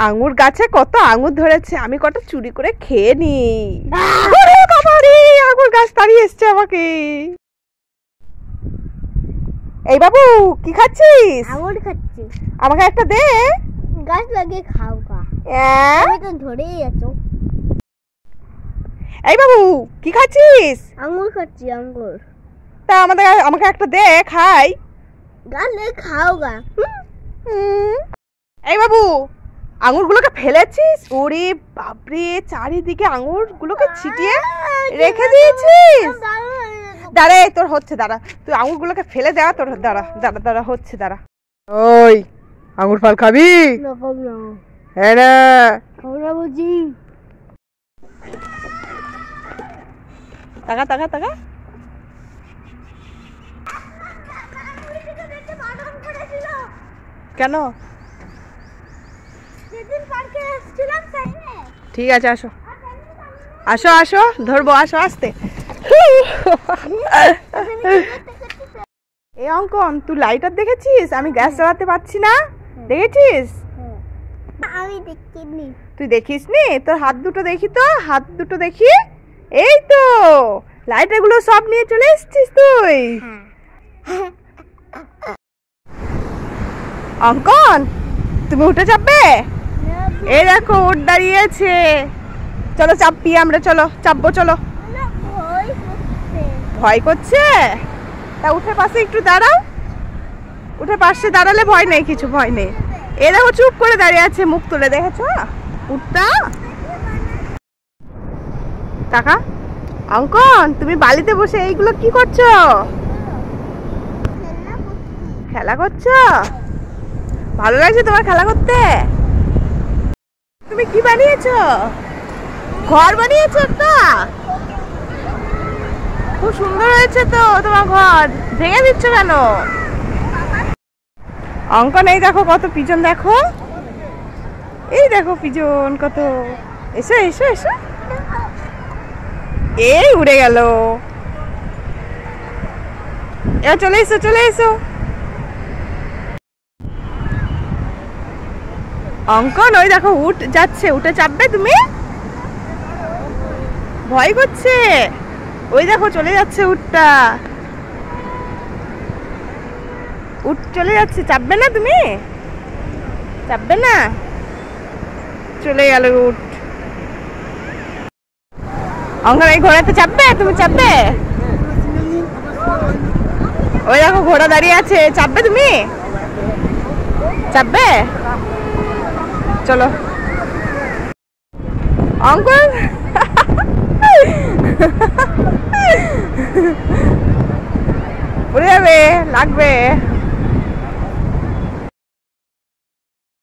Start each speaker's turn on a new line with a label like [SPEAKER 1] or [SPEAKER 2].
[SPEAKER 1] আঙুর গাছে কত আঙুর ধরেছে, আমি কত চুরি করে খেয়ে নি। ওরে বাবা রে, আঙুর গাছ তাড়িয়ে এসছে আমাকে। এই বাবু, কি খাচ্ছিস?
[SPEAKER 2] আঙুর খাচ্ছি।
[SPEAKER 1] আমাকে একটা দে।
[SPEAKER 2] গাছ লাগিয়ে খাও গা। তুমি তো ধরেই আছো।
[SPEAKER 1] এই বাবু, কি খাচ্ছিস?
[SPEAKER 2] আঙুর খাচ্ছি, আঙুর।
[SPEAKER 1] তা আমাকে একটা দে, খাই।
[SPEAKER 2] গাছ লাগিয়ে খাও গা।
[SPEAKER 1] এই বাবু, আঙুরগুলোকে ফেলেছিস? ওরে বাপরে, চারিদিকে আঙুরগুলোকে ছিটিয়ে রেখে দিয়েছিস। দাঁড়া, তোর হচ্ছে, দাঁড়া। তুই আঙুরগুলোকে ফেলে দেওয়া, তোর দাঁড়া দাঁড়া দাঁড়া হচ্ছে, দাঁড়া। ওই আঙুর ফল খাবি? হ্যাঁ না,
[SPEAKER 2] বুঝি।
[SPEAKER 1] টাকা টাকা টাকা। কেন? ঠিক আছে, আসো আসো আসো, ধরবো, আসো আস্তে। এই অঙ্কন, তুই লাইটার দেখেছিস? আমি গ্যাস জ্বালাতে পারছি না, দেখেছিস?
[SPEAKER 2] আমি দেখিনি।
[SPEAKER 1] তুই দেখিস নি? তোর হাত দুটো দেখি তো, হাত দুটো দেখি। এই তো লাইটার গুলো সব নিয়ে চলে এসেছিস তুই। অঙ্কন, তুমি উঠে চাপবে? এই দেখো, উঠ দাঁড়িয়েছে। চলো চাপবি আমরা, চলো চাপবো, চলো। ভয় করছে? তা উঠে পাশে একটু দাঁড়াও। উঠে পাশে দাঁড়ালে ভয় নেই, কিছু ভয় নেই। এ দেখো, চুপ করে দাঁড়িয়ে আছে, মুখ তুলে, দেখেছো উঠটা? টাকা। অঙ্কন, তুমি বালিতে বসে এইগুলো কি করছো? খেলা করছো? ভালো লাগছে তোমার খেলা করতে? তুমি কি বানিয়েছো? ঘর বানিয়েছো একটা? খুব সুন্দর হয়েছে তো তোমার ঘর, ভেঙে দিচ্ছ কেন? অঙ্কন, এই দেখো কত পিজন, দেখো এই দেখো পিজন কত। এসো এসো এসো। এই উড়ে গেল। এবার চলে এসো, চলে এসো। অঙ্কন, ওই দেখো উঠ যাচ্ছে, উঠে চাপবে তুমি? ভয় করছে? ওই দেখো চলে যাচ্ছে উঠটা, উঠ চলে যাচ্ছে, চাপবে না তুমি? চাপবে না? চলে গেল উঠ। অঙ্কন, এই ঘোড়াতে চাপবে? তুমি চাপবে? ওই দেখো ঘোড়া দাঁড়িয়ে আছে, চাপবে তুমি? চাপবে? চলো। অঙ্কন, উড়ে যাবে, লাগবে।